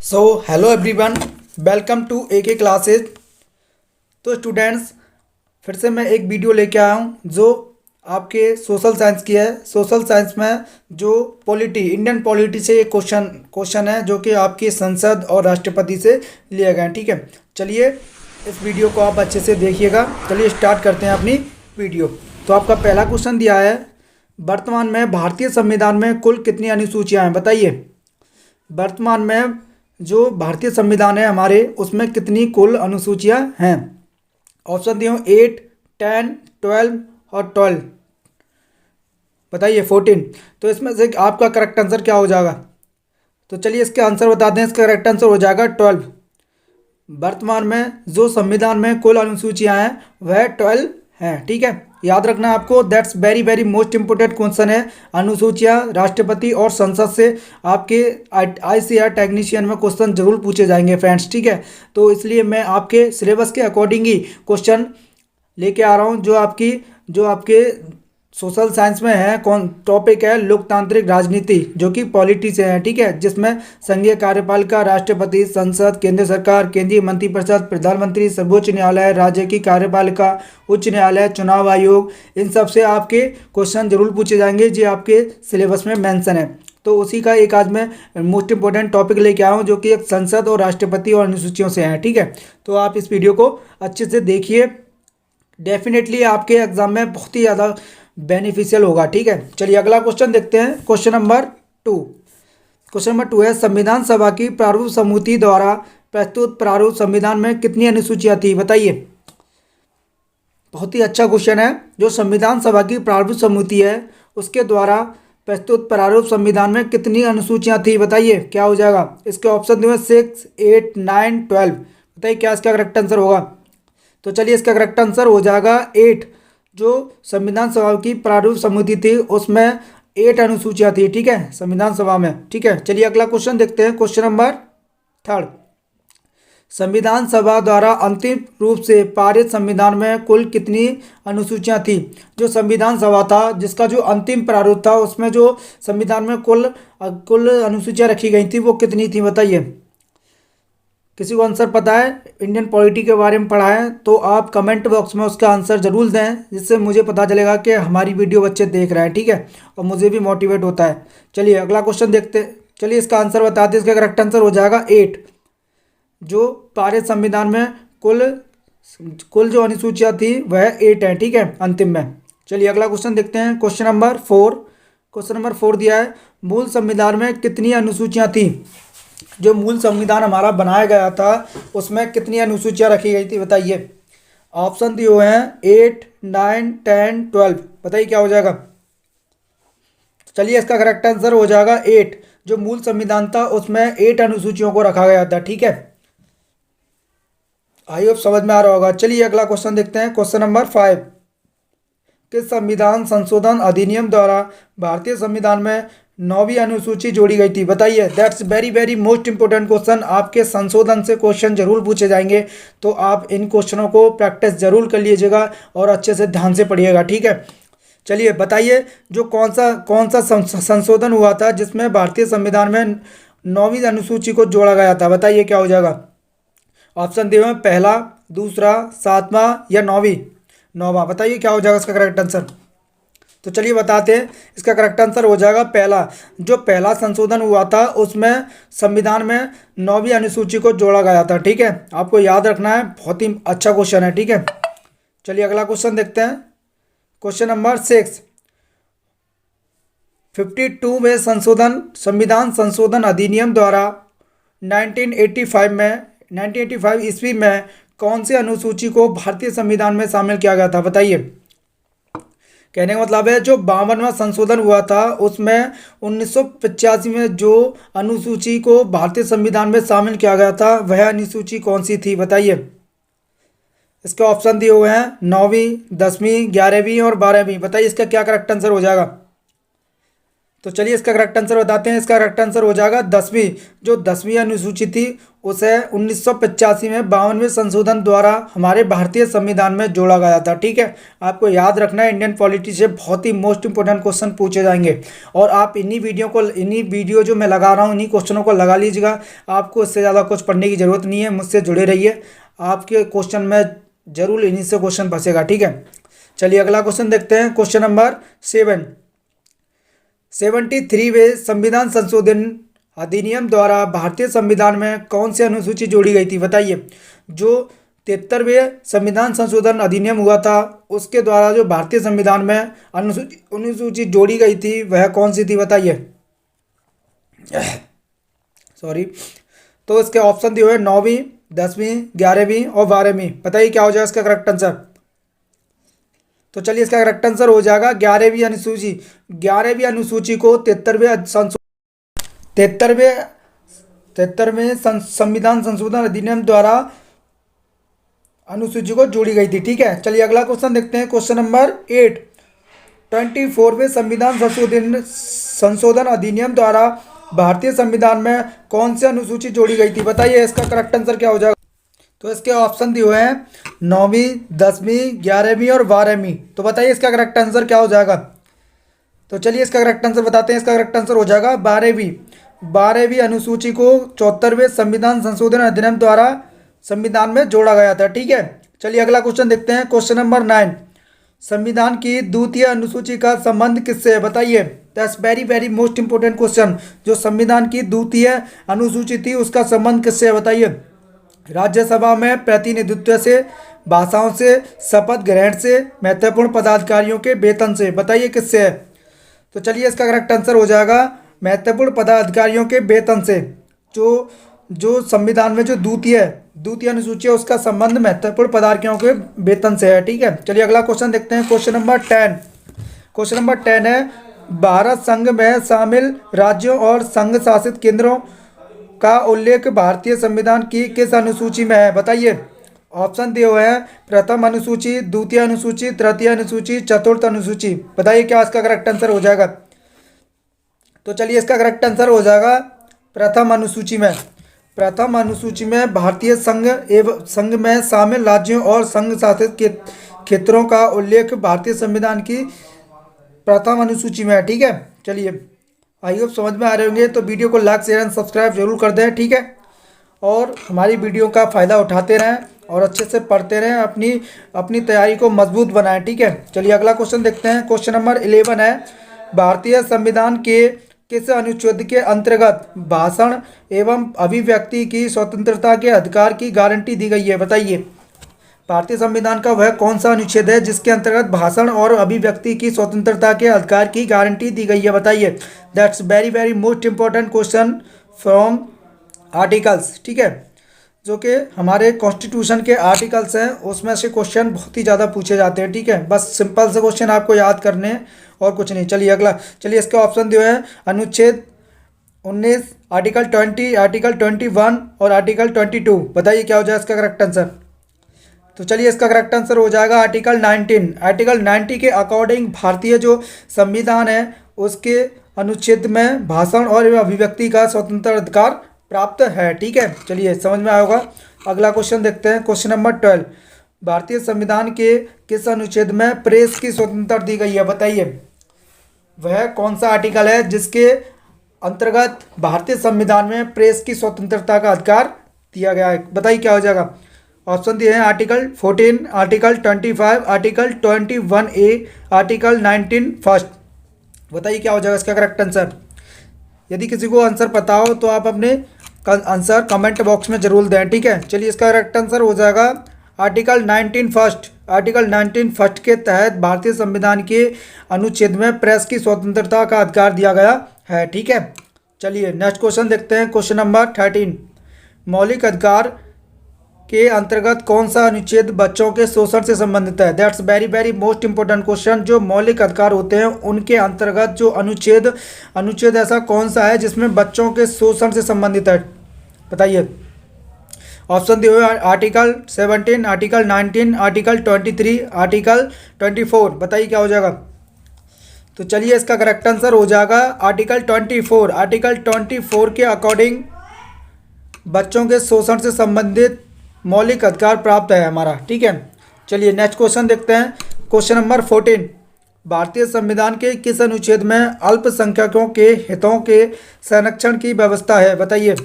So hello everyone, welcome to a classes. तो students, फिर से मैं एक वीडियो लेके आया हूँ जो आपके सोशल साइंस की है। सोशल साइंस में जो इंडियन पॉलिटी से एक क्वेश्चन है जो कि आपकी संसद और राष्ट्रपति से लिए गए हैं। ठीक है, चलिए इस वीडियो को आप अच्छे से देखिएगा। चलिए स्टार्ट करते हैं अपनी वीडियो। तो आपका पहला क्वेश्चन दिया है, वर्तमान में भारतीय संविधान में कुल कितनी अनुसूचियाँ हैं, बताइए। वर्तमान में जो भारतीय संविधान है हमारे, उसमें कितनी कुल अनुसूचियां हैं। ऑप्शन दिए हूँ 8, 10, 12 और 12। बताइए 14। तो इसमें से आपका करेक्ट आंसर क्या हो जाएगा? तो चलिए इसके आंसर बता दें। इसका करेक्ट आंसर हो जाएगा 12। वर्तमान में जो संविधान में कुल अनुसूचियां हैं वह 12 हैं। ठीक है, याद रखना आपको। That's very very most important question है। अनुसूचियां राष्ट्रपति और संसद से आपके ICAR टेक्नीशियन में क्वेश्चन जरूर पूछे जाएंगे फ्रेंड्स। ठीक है, तो इसलिए मैं आपके सिलेबस के अकॉर्डिंग ही क्वेश्चन लेके आ रहा हूँ। जो आपके सोशल साइंस में है, कौन टॉपिक है, लोकतांत्रिक राजनीति, जो कि पॉलिटी से है। ठीक है, जिसमें संघीय कार्यपालिका, राष्ट्रपति, संसद, केंद्र सरकार, केंद्रीय मंत्रिपरिषद, प्रधानमंत्री, सर्वोच्च न्यायालय, राज्य की कार्यपालिका, उच्च न्यायालय, चुनाव आयोग, इन सब से आपके क्वेश्चन जरूर पूछे जाएंगे जो आपके सिलेबस में मेंशन है। तो उसी का एक आज मैं मोस्ट इंपॉर्टेंट टॉपिक लेके आया हूँ जो कि एक संसद और राष्ट्रपति और अनुसूचियों से है। ठीक है, तो आप इस वीडियो को अच्छे से देखिए, डेफिनेटली आपके एग्जाम में बहुत ही ज़्यादा बेनिफिशियल होगा। ठीक है, चलिए अगला क्वेश्चन देखते हैं। क्वेश्चन नंबर 2 है, संविधान सभा की प्रारूप समिति द्वारा प्रस्तुत प्रारूप संविधान में कितनी अनुसूचियां थी, बताइए। बहुत ही अच्छा क्वेश्चन है। जो संविधान सभा की प्रारूप समिति है उसके द्वारा प्रस्तुत प्रारूप संविधान में कितनी अनुसूचियां थी, बताइए क्या हो जाएगा। इसके ऑप्शन दिए 6, 8, 9, 12। बताइए क्या इसका करेक्ट आंसर होगा। तो चलिए इसका करेक्ट आंसर हो जाएगा 8। जो संविधान सभा की प्रारूप समिति थी उसमें 8 अनुसूचियां थी। ठीक है, संविधान सभा में। ठीक है, चलिए अगला क्वेश्चन देखते हैं। क्वेश्चन नंबर 3, संविधान सभा द्वारा अंतिम रूप से पारित संविधान में कुल कितनी अनुसूचियां थी। जो संविधान सभा था जिसका जो अंतिम प्रारूप था उसमें जो संविधान में कुल अनुसूचियां रखी गई थी वो कितनी थी, बताइए। किसी को आंसर पता है, इंडियन पॉलिटी के बारे में पढ़ा है, तो आप कमेंट बॉक्स में उसका आंसर ज़रूर दें, जिससे मुझे पता चलेगा कि हमारी वीडियो बच्चे देख रहे हैं। ठीक है, और मुझे भी मोटिवेट होता है। चलिए अगला क्वेश्चन देखते। चलिए इसका आंसर बताते हैं। इसका करेक्ट आंसर हो जाएगा 8। जो पारित संविधान में कुल कुल जो अनुसूचियाँ थी वह 8 है। ठीक है, अंतिम में। चलिए अगला क्वेश्चन देखते हैं। क्वेश्चन नंबर 4 दिया है, मूल संविधान में कितनी अनुसूचियाँ थी। जो मूल संविधान हमारा बनाया गया था उसमें कितनी अनुसूचियां रखी गई थी, बताइए। ऑप्शन दिए हुए हैं 8, 9, 10, 12। बताइए क्या हो जाएगा। चलिए इसका करेक्ट आंसर हो जाएगा 8। जो मूल संविधान था उसमें 8 अनुसूचियों को रखा गया था। ठीक है, आई होप समझ में आ रहा होगा। चलिए अगला क्वेश्चन देखते हैं। क्वेश्चन नंबर 5, किस संविधान संशोधन अधिनियम द्वारा भारतीय संविधान में 9वीं अनुसूची जोड़ी गई थी, बताइए। That's very very most important question. आपके संशोधन से क्वेश्चन जरूर पूछे जाएंगे, तो आप इन क्वेश्चनों को प्रैक्टिस जरूर कर लीजिएगा और अच्छे से ध्यान से पढ़िएगा। ठीक है, चलिए बताइए जो कौन सा संशोधन हुआ था जिसमें भारतीय संविधान में 9वीं अनुसूची को जोड़ा गया था, बताइए क्या हो जाएगा। ऑप्शन दिए हुए हैं पहला, दूसरा, 7वां या 9वां। बताइए क्या हो जाएगा इसका करेक्ट आंसर। तो चलिए बताते हैं। इसका करेक्ट आंसर हो जाएगा पहला। जो पहला संशोधन हुआ था उसमें संविधान में 9वीं अनुसूची को जोड़ा गया था। ठीक है, आपको याद रखना है, बहुत ही अच्छा क्वेश्चन है। ठीक है, चलिए अगला क्वेश्चन देखते हैं। क्वेश्चन नंबर 6, 52वें संविधान संशोधन अधिनियम द्वारा 1985 ईस्वी में कौन सी अनुसूची को भारतीय संविधान में शामिल किया गया था, बताइए। कहने का मतलब है जो 52वां संशोधन हुआ था उसमें 1985 में जो अनुसूची को भारतीय संविधान में शामिल किया गया था वह अनुसूची कौन सी थी, बताइए। इसके ऑप्शन दिए हुए हैं 9वीं, 10वीं, 11वीं और 12वीं। बताइए इसका क्या करेक्ट आंसर हो जाएगा। तो चलिए इसका करेक्ट आंसर बताते हैं। इसका करेक्ट आंसर हो जाएगा 10वीं। जो 10वीं अनुसूची थी उसे 1985 में 52वें संशोधन द्वारा हमारे भारतीय संविधान में जोड़ा गया था। ठीक है, आपको याद रखना है, इंडियन पॉलिटी से बहुत ही मोस्ट इंपोर्टेंट क्वेश्चन पूछे जाएंगे और आप इन्हीं वीडियो जो मैं लगा रहा हूँ इन्हीं क्वेश्चनों को लगा लीजिएगा। आपको इससे ज़्यादा कुछ पढ़ने की ज़रूरत नहीं है, मुझसे जुड़े रहिए, आपके क्वेश्चन में जरूर इन्हीं से क्वेश्चन फंसेगा। ठीक है, चलिए अगला क्वेश्चन देखते हैं। क्वेश्चन नंबर 73वें संविधान संशोधन अधिनियम द्वारा भारतीय संविधान में कौन सी अनुसूची जोड़ी गई थी? बताइए। जो 73वें संविधान संशोधन अधिनियम हुआ था उसके द्वारा जो भारतीय संविधान में अनुसूची जोड़ी गई थी वह कौन सी थी? बताइए। सॉरी। तो इसके ऑप्शन दिए हुए 9वीं, 10वीं, 11वीं और 12वीं। बताइए क्या हो जाएगा इसका करेक्ट आंसर। तो चलिए इसका करेक्ट आंसर हो जाएगा 11वीं अनुसूची। 11वीं अनुसूची को 73वें संविधान संशोधन अधिनियम द्वारा अनुसूची को जोड़ी गई थी। ठीक है, चलिए अगला क्वेश्चन देखते हैं। क्वेश्चन नंबर 8, 24वें संविधान संशोधन अधिनियम द्वारा भारतीय संविधान में कौन सी अनुसूची जोड़ी गई थी? बताइए इसका करेक्ट आंसर क्या हो जाएगा। तो इसके ऑप्शन दिए हुए हैं 9वीं, 10वीं, 11वीं और 12वीं। तो बताइए इसका करेक्ट आंसर क्या हो जाएगा। तो चलिए इसका करेक्ट आंसर बताते हैं। इसका करेक्ट आंसर हो जाएगा 12वीं। 12वीं अनुसूची को 74वें संविधान संशोधन अधिनियम द्वारा संविधान में जोड़ा गया था। ठीक है, चलिए अगला क्वेश्चन देखते हैं। क्वेश्चन नंबर 9, संविधान की द्वितीय अनुसूची का संबंध किससे है? बताइए। That's very very most important question. जो संविधान की द्वितीय अनुसूची थी उसका संबंध किससे है? बताइए। राज्यसभा में प्रतिनिधित्व से, भाषाओं से, शपथ ग्रहण से, महत्वपूर्ण पदाधिकारियों के वेतन से। बताइए किससे है। तो चलिए इसका करेक्ट आंसर हो जाएगा महत्वपूर्ण पदाधिकारियों के वेतन से। जो संविधान में जो द्वितीय अनुसूची है उसका संबंध महत्वपूर्ण पदाधिकारियों के वेतन से है। ठीक है, चलिए अगला क्वेश्चन देखते हैं। Question number 10। क्वेश्चन नंबर 10 है, भारत संघ में शामिल राज्यों और संघ शासित केंद्रों का उल्लेख भारतीय संविधान की किस अनुसूची में है? बताइए। ऑप्शन दिए हुए हैं प्रथम अनुसूची, द्वितीय अनुसूची, तृतीय अनुसूची, चतुर्थ अनुसूची। बताइए क्या इसका करेक्ट आंसर हो जाएगा। तो चलिए इसका करेक्ट आंसर हो जाएगा प्रथम अनुसूची में। प्रथम अनुसूची में भारतीय संघ में शामिल राज्यों और संघ शासित क्षेत्रों का उल्लेख भारतीय संविधान की प्रथम अनुसूची में है। ठीक है, चलिए आई होप समझ में आ रहे होंगे। तो वीडियो को लाइक, शेयर एंड सब्सक्राइब जरूर कर दें। ठीक है, और हमारी वीडियो का फ़ायदा उठाते रहें और अच्छे से पढ़ते रहें, अपनी तैयारी को मजबूत बनाएं। ठीक है, चलिए अगला क्वेश्चन देखते हैं। क्वेश्चन नंबर 11 है, भारतीय संविधान के किस अनुच्छेद के अंतर्गत भाषण एवं अभिव्यक्ति की स्वतंत्रता के अधिकार की गारंटी दी गई है? बताइए। भारतीय संविधान का वह कौन सा अनुच्छेद है जिसके अंतर्गत भाषण और अभिव्यक्ति की स्वतंत्रता के अधिकार की गारंटी दी गई है? बताइए। That's very very most important question from articles. ठीक है, जो कि हमारे कॉन्स्टिट्यूशन के आर्टिकल्स हैं उसमें से क्वेश्चन बहुत ही ज़्यादा पूछे जाते हैं। ठीक है, बस सिंपल से क्वेश्चन आपको याद करने हैं और कुछ नहीं। चलिए अगला, चलिए इसके ऑप्शन दिए हैं अनुच्छेद 19, आर्टिकल 20, आर्टिकल 21 और आर्टिकल 22। बताइए क्या हो जाए इसका करेक्ट आंसर। तो चलिए इसका करेक्ट आंसर हो जाएगा आर्टिकल 19। आर्टिकल 90 के अकॉर्डिंग भारतीय जो संविधान है उसके अनुच्छेद में भाषण और अभिव्यक्ति का स्वतंत्र अधिकार प्राप्त है। ठीक है, चलिए समझ में आया होगा। अगला क्वेश्चन देखते हैं। क्वेश्चन नंबर 12, भारतीय संविधान के किस अनुच्छेद में प्रेस की स्वतंत्रता दी गई है? बताइए। वह कौन सा आर्टिकल है जिसके अंतर्गत भारतीय संविधान में प्रेस की स्वतंत्रता का अधिकार दिया गया है? बताइए क्या हो जाएगा। ऑप्शन दिए हैं article 14, article 25, article 21A, article 19 first. बताइए क्या हो जाएगा इसका करेक्ट आंसर। यदि किसी को आंसर पता हो तो आप अपने आंसर कमेंट बॉक्स में जरूर दें। ठीक है, चलिए इसका करेक्ट आंसर हो जाएगा आर्टिकल 19 फर्स्ट। आर्टिकल 19 फर्स्ट के तहत भारतीय संविधान के अनुच्छेद में प्रेस की स्वतंत्रता का अधिकार दिया गया है। ठीक है, चलिए नेक्स्ट क्वेश्चन देखते हैं। क्वेश्चन नंबर 13, मौलिक अधिकार के अंतर्गत कौन सा अनुच्छेद बच्चों के शोषण से संबंधित है? That's very very most important question. जो मौलिक अधिकार होते हैं उनके अंतर्गत जो अनुच्छेद ऐसा कौन सा है जिसमें बच्चों के शोषण से संबंधित है? बताइए। ऑप्शन दिए हुए आर्टिकल 17, आर्टिकल 19, आर्टिकल 23, आर्टिकल 24। बताइए क्या हो जाएगा। तो चलिए इसका करेक्ट आंसर हो जाएगा आर्टिकल 24। आर्टिकल 24 के अकॉर्डिंग बच्चों के शोषण से संबंधित मौलिक अधिकार प्राप्त है हमारा। ठीक है, चलिए नेक्स्ट क्वेश्चन देखते हैं। क्वेश्चन नंबर 14, भारतीय संविधान के किस अनुच्छेद में अल्पसंख्यकों के हितों के संरक्षण की व्यवस्था है? बताइए।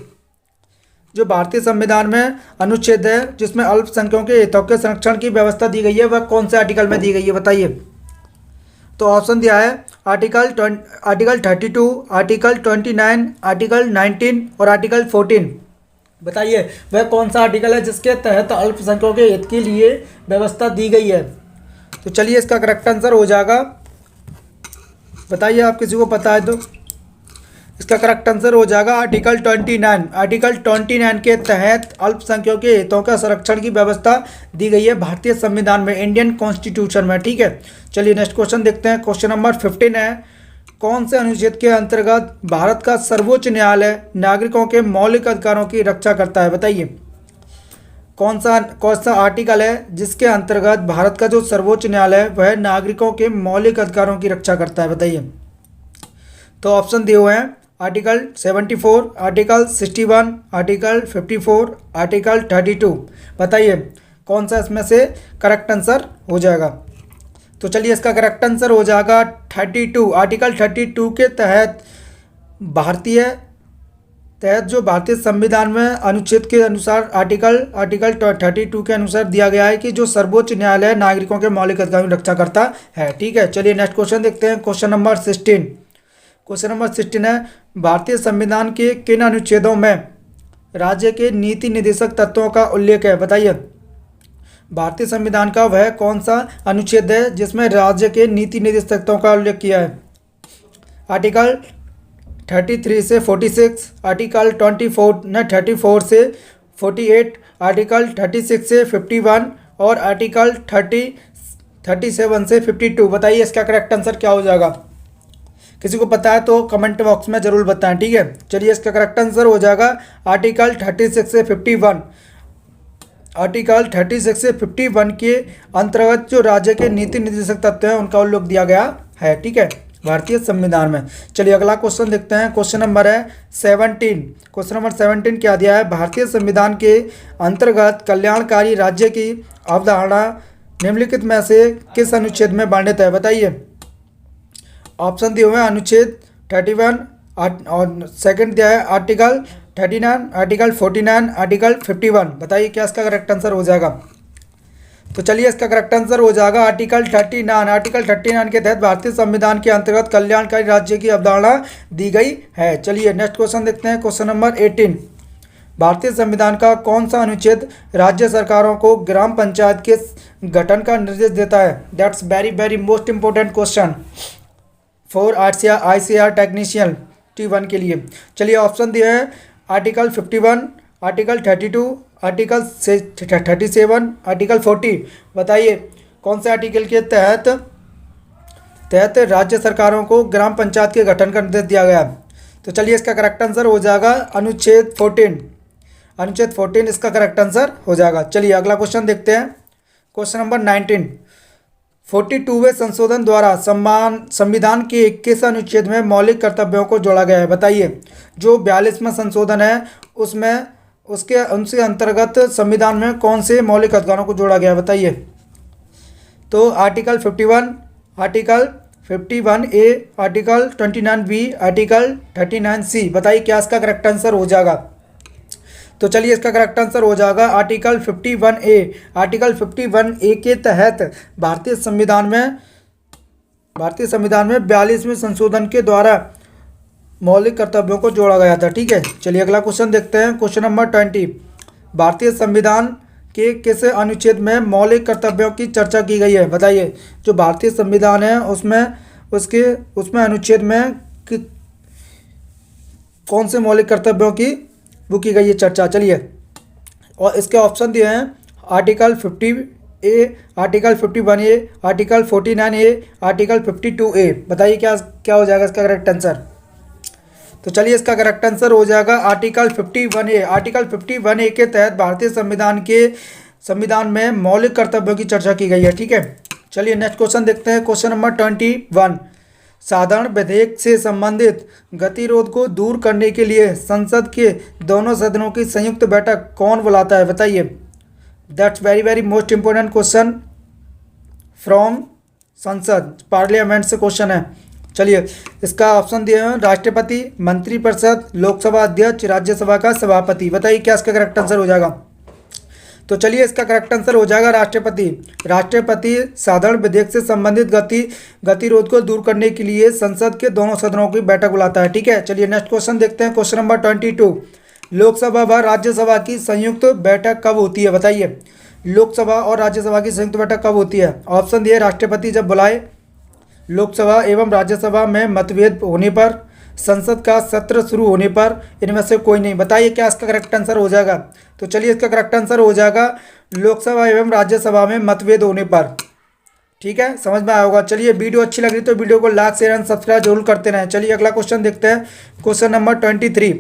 जो भारतीय संविधान में अनुच्छेद है जिसमें अल्पसंख्यकों के हितों के संरक्षण की व्यवस्था दी गई है वह कौन से आर्टिकल में दी गई है? बताइए। तो ऑप्शन दिया है आर्टिकल 32, आर्टिकल 29, आर्टिकल 19 और आर्टिकल 14। बताइए वह कौन सा आर्टिकल है जिसके तहत अल्पसंख्यकों के हित के लिए व्यवस्था दी गई है? तो चलिए इसका करेक्ट आंसर हो जाएगा, बताइए आप किसी को पता है तो। इसका करेक्ट आंसर हो जाएगा आर्टिकल 29। आर्टिकल 29 के तहत अल्पसंख्यकों के हितों का संरक्षण की व्यवस्था दी गई है भारतीय संविधान में, इंडियन कॉन्स्टिट्यूशन में। ठीक है, चलिए नेक्स्ट क्वेश्चन देखते हैं। क्वेश्चन नंबर 15 है, कौन से अनुच्छेद के अंतर्गत भारत का सर्वोच्च न्यायालय नागरिकों के मौलिक अधिकारों की रक्षा करता है? बताइए कौन सा आर्टिकल है जिसके अंतर्गत भारत का जो सर्वोच्च न्यायालय है वह नागरिकों के मौलिक अधिकारों की रक्षा करता है? बताइए। तो ऑप्शन दिए हुए हैं आर्टिकल 74, आर्टिकल 61, आर्टिकल 54, आर्टिकल 32। बताइए कौन सा इसमें से करेक्ट आंसर हो जाएगा? तो चलिए इसका करेक्ट आंसर हो जाएगा 32। आर्टिकल 32 के तहत जो भारतीय संविधान में अनुच्छेद के अनुसार आर्टिकल 32 के अनुसार दिया गया है कि जो सर्वोच्च न्यायालय नागरिकों के मौलिक अधिकारों की रक्षा करता है। ठीक है, चलिए नेक्स्ट क्वेश्चन देखते हैं। Question number 16। क्वेश्चन नंबर 16 है, भारतीय संविधान के किन अनुच्छेदों में राज्य के नीति निर्देशक तत्वों का उल्लेख है? बताइए भारतीय संविधान का वह कौन सा अनुच्छेद है जिसमें राज्य के नीति निर्देशक तत्वों का उल्लेख किया है? आर्टिकल 33 से 46, आर्टिकल 34 से 48, आर्टिकल 36 से 51 और आर्टिकल 37 से 52। बताइए इसका करेक्ट आंसर क्या हो जाएगा? किसी को पता है तो कमेंट बॉक्स में ज़रूर बताएं। ठीक है, चलिए इसका करेक्ट आंसर हो जाएगा आर्टिकल 36 से 51। आर्टिकल 36 से 51 के अंतर्गत जो राज्य के नीति निर्देशक तत्व हैं उनका उल्लेख दिया गया है। ठीक है, भारतीय संविधान में। चलिए अगला क्वेश्चन देखते हैं। क्वेश्चन नंबर है 17। क्वेश्चन नंबर 17 क्या दिया है? भारतीय संविधान के अंतर्गत कल्याणकारी राज्य की अवधारणा निम्नलिखित में से किस अनुच्छेद में वर्णित है? बताइए। ऑप्शन दिए हुए हैं अनुच्छेद 31 और सेकंड दिया है आर्टिकल 39, आर्टिकल 49, आर्टिकल 51। बताइए क्या इसका करेक्ट आंसर हो जाएगा? तो चलिए इसका करेक्ट आंसर हो जाएगा आर्टिकल 39। आर्टिकल 39 के तहत भारतीय संविधान के अंतर्गत कल्याणकारी राज्य की अवधारणा दी गई है। चलिए नेक्स्ट क्वेश्चन देखते हैं। क्वेश्चन नंबर 18, भारतीय संविधान का कौन सा अनुच्छेद राज्य सरकारों को ग्राम पंचायत के गठन का निर्देश देता है? That's very very most important question for ICAR technician T1 के लिए। चलिए ऑप्शन दिए हैं आर्टिकल 51, आर्टिकल 32, आर्टिकल 37, आर्टिकल 40। बताइए कौन से आर्टिकल के तहत राज्य सरकारों को ग्राम पंचायत के गठन का निर्देश दिया गया? तो चलिए इसका करेक्ट आंसर हो जाएगा अनुच्छेद 14। अनुच्छेद 14 इसका करेक्ट आंसर हो जाएगा। चलिए अगला क्वेश्चन देखते हैं। क्वेश्चन नंबर 19, 42वें संशोधन द्वारा संविधान के किस अनुच्छेद में मौलिक कर्तव्यों को जोड़ा गया है? बताइए। जो 42वां संशोधन है उनके अंतर्गत संविधान में कौन से मौलिक अधिकारों को जोड़ा गया है? बताइए। तो article 51, article 51A, article 29B, article 39C। बताइए क्या इसका करेक्ट आंसर हो जाएगा? तो चलिए इसका करेक्ट आंसर हो जाएगा आर्टिकल 51A। आर्टिकल 51A के तहत भारतीय संविधान में 42वें संशोधन के द्वारा मौलिक कर्तव्यों को जोड़ा गया था। ठीक है, चलिए अगला क्वेश्चन देखते हैं। क्वेश्चन नंबर 20, भारतीय संविधान के किस अनुच्छेद में मौलिक कर्तव्यों की चर्चा की गई है? बताइए। जो भारतीय संविधान है उसमें अनुच्छेद में कौन से मौलिक कर्तव्यों की वो की गई है चर्चा? चलिए, और इसके ऑप्शन दिए हैं article 50A, article 51A, article 49A, article 52A। बताइए क्या हो जाएगा इसका करेक्ट आंसर? तो चलिए इसका करेक्ट आंसर हो जाएगा आर्टिकल 51A। आर्टिकल 51A के तहत भारतीय संविधान में मौलिक कर्तव्यों की चर्चा की गई है। ठीक है, चलिए नेक्स्ट क्वेश्चन देखते हैं। क्वेश्चन नंबर 21, साधारण विधेयक से संबंधित गतिरोध को दूर करने के लिए संसद के दोनों सदनों की संयुक्त बैठक कौन बुलाता है, बताइए। That's very very most important question from संसद, पार्लियामेंट से क्वेश्चन है। चलिए इसका ऑप्शन दिए हैं राष्ट्रपति, मंत्रिपरिषद, लोकसभा अध्यक्ष, राज्यसभा का सभापति। बताइए क्या इसका करेक्ट आंसर हो जाएगा। तो चलिए इसका करेक्ट आंसर हो जाएगा राष्ट्रपति। राष्ट्रपति साधारण विधेयक से संबंधित गतिरोध को दूर करने के लिए संसद के दोनों सदनों की बैठक बुलाता है। ठीक है, चलिए नेक्स्ट क्वेश्चन देखते हैं। क्वेश्चन नंबर 22, लोकसभा व राज्यसभा की संयुक्त बैठक कब होती है, बताइए। लोकसभा और राज्यसभा की संयुक्त बैठक कब होती है। ऑप्शन दिए राष्ट्रपति जब बुलाए, लोकसभा एवं राज्यसभा में मतभेद होने पर, संसद का सत्र शुरू होने पर, इनमें से कोई नहीं। बताइए क्या इसका करेक्ट आंसर हो जाएगा। तो चलिए इसका करेक्ट आंसर हो जाएगा लोकसभा एवं राज्यसभा में मतभेद होने पर। ठीक है, समझ में आया होगा। चलिए वीडियो अच्छी लग रही तो वीडियो को लाइक शेयर एंड सब्सक्राइब जरूर करते रहें। चलिए अगला क्वेश्चन देखते हैं। क्वेश्चन नंबर 23,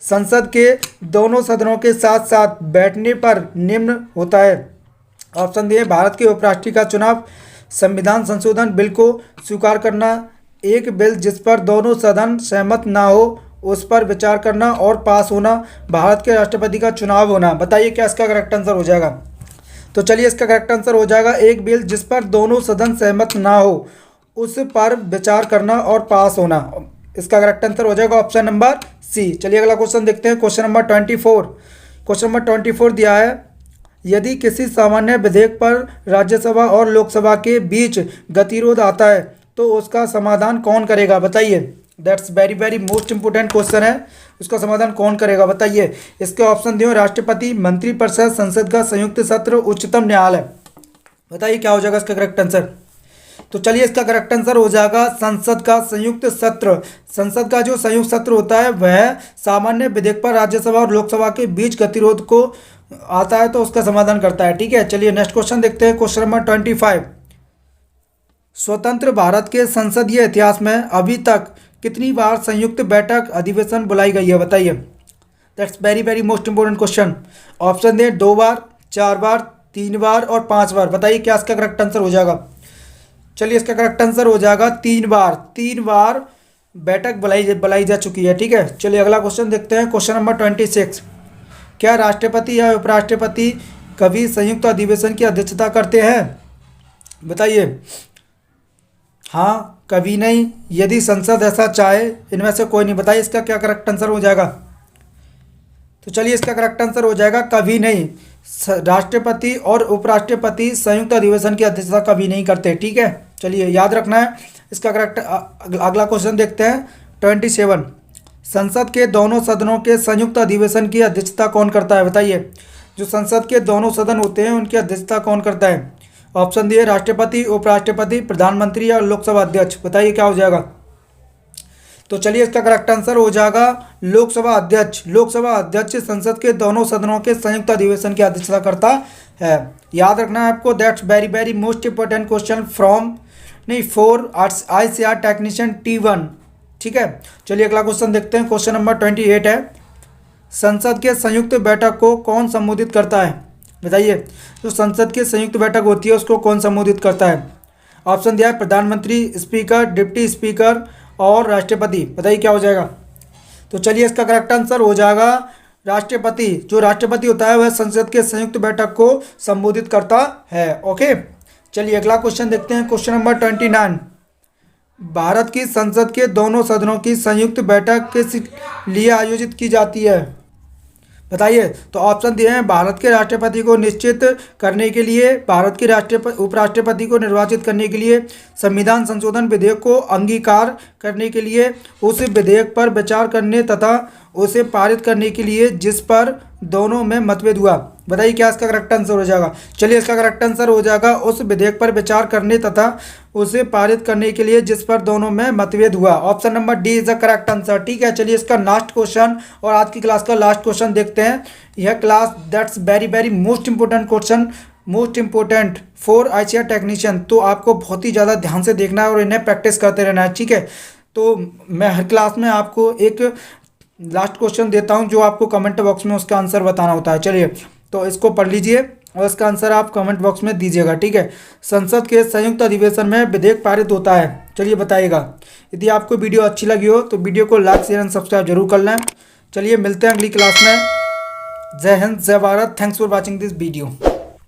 संसद के दोनों सदनों के साथ साथ बैठने पर निम्न होता है। ऑप्शन दिए भारत के उपराष्ट्रपति का चुनाव, संविधान संशोधन बिल को स्वीकार करना, एक बिल जिस पर दोनों सदन सहमत ना हो उस पर विचार करना और पास होना, भारत के राष्ट्रपति का चुनाव होना। बताइए क्या इसका करेक्ट आंसर हो जाएगा। तो चलिए इसका करेक्ट आंसर हो जाएगा एक बिल जिस पर दोनों सदन सहमत ना हो उस पर विचार करना और पास होना। इसका करेक्ट आंसर हो जाएगा ऑप्शन नंबर सी। चलिए अगला क्वेश्चन देखते हैं। क्वेश्चन नंबर 24, क्वेश्चन नंबर 24 दिया है, यदि किसी सामान्य विधेयक पर राज्यसभा और लोकसभा के बीच गतिरोध आता है तो उसका समाधान कौन करेगा, बताइए। That's very very most important question है। उसका समाधान कौन करेगा बताइए। इसके ऑप्शन दिए राष्ट्रपति, मंत्रिपरिषद, संसद का संयुक्त सत्र, उच्चतम न्यायालय। बताइए क्या हो जाएगा इसका करेक्ट आंसर। तो चलिए इसका करेक्ट आंसर हो जाएगा संसद का संयुक्त सत्र। संसद का जो संयुक्त सत्र होता है वह सामान्य विधेयक पर राज्यसभा और लोकसभा के बीच गतिरोध को आता है तो उसका समाधान करता है। ठीक है, चलिए नेक्स्ट क्वेश्चन देखते हैं। क्वेश्चन नंबर 25, स्वतंत्र भारत के संसदीय इतिहास में अभी तक कितनी बार संयुक्त बैठक अधिवेशन बुलाई गई है, बताइए। That's very very most important question. Option दें 2 बार, 4 बार, 3 बार और 5 बार। बताइए क्या इसका करेक्ट आंसर हो जाएगा। चलिए इसका करेक्ट आंसर हो जाएगा 3 बार। 3 बार बैठक बुलाई जा चुकी है। ठीक है, चलिए अगला क्वेश्चन देखते हैं। क्वेश्चन नंबर 26, क्या राष्ट्रपति या उपराष्ट्रपति कभी संयुक्त अधिवेशन की अध्यक्षता करते हैं, बताइए। हाँ, कभी नहीं, यदि संसद ऐसा चाहे, इनमें से कोई नहीं। बताइए इसका क्या करेक्ट आंसर हो जाएगा। तो चलिए इसका करेक्ट आंसर हो जाएगा कभी नहीं। राष्ट्रपति और उपराष्ट्रपति संयुक्त अधिवेशन की अध्यक्षता कभी नहीं करते। ठीक है, चलिए याद रखना है इसका करेक्ट। अगला क्वेश्चन देखते हैं 27, संसद के दोनों सदनों के संयुक्त अधिवेशन की अध्यक्षता कौन करता है, बताइए। जो संसद के दोनों सदन होते हैं उनकी अध्यक्षता कौन करता है। ऑप्शन दिए राष्ट्रपति, उपराष्ट्रपति, प्रधानमंत्री या लोकसभा अध्यक्ष। बताइए क्या हो जाएगा। तो चलिए इसका करेक्ट आंसर हो जाएगा लोकसभा अध्यक्ष। लोकसभा अध्यक्ष संसद के दोनों सदनों के संयुक्त अधिवेशन की अध्यक्षता करता है। याद रखना है आपको। That's very very most important question for ICAR technician T1। ठीक है, चलिए अगला क्वेश्चन देखते हैं। क्वेश्चन नंबर 28 है, संसद के संयुक्त बैठक को कौन संबोधित करता है, बताइए। जो संसद की संयुक्त बैठक होती है उसको कौन संबोधित करता है। ऑप्शन दिया है प्रधानमंत्री, स्पीकर, डिप्टी स्पीकर और राष्ट्रपति। बताइए क्या हो जाएगा। तो चलिए इसका करेक्ट आंसर हो जाएगा राष्ट्रपति। जो राष्ट्रपति होता है वह संसद के संयुक्त बैठक को संबोधित करता है। ओके, चलिए अगला क्वेश्चन देखते हैं। क्वेश्चन नंबर 29, भारत की संसद के दोनों सदनों की संयुक्त बैठक किस लिए आयोजित की जाती है, बताइए। तो ऑप्शन दिए हैं भारत के राष्ट्रपति को निश्चित करने के लिए, भारत के उपराष्ट्रपति को निर्वाचित करने के लिए, संविधान संशोधन विधेयक को अंगीकार करने के लिए, उस विधेयक पर विचार करने तथा उसे पारित करने के लिए जिस पर दोनों में मतभेद हुआ। बताइए क्या इसका करेक्ट आंसर हो जाएगा। चलिए इसका करेक्ट आंसर हो जाएगा उस विधेयक पर विचार करने तथा उसे पारित करने के लिए जिस पर दोनों में मतभेद हुआ। Option number D is the correct answer. ठीक है, चलिए इसका लास्ट क्वेश्चन और आज की क्लास का लास्ट क्वेश्चन देखते हैं। यह class that's very very most important question, most important for ICAR technician. तो आपको बहुत ही ज़्यादा ध्यान से देखना है और इन्हें प्रैक्टिस करते रहना है। ठीक है, तो मैं हर क्लास में आपको एक लास्ट क्वेश्चन देता हूं जो आपको कमेंट बॉक्स में उसका आंसर बताना होता है। चलिए तो इसको पढ़ लीजिए और इसका आंसर आप कमेंट बॉक्स में दीजिएगा। ठीक है, संसद के संयुक्त अधिवेशन में विधेयक पारित होता है चलिए बताइएगा। यदि आपको वीडियो अच्छी लगी हो तो वीडियो को लाइक शेयर एंड सब्सक्राइब जरूर कर लें। चलिए मिलते हैं अगली क्लास में। जय हिंद, जय Bharat. Thanks for watching this video.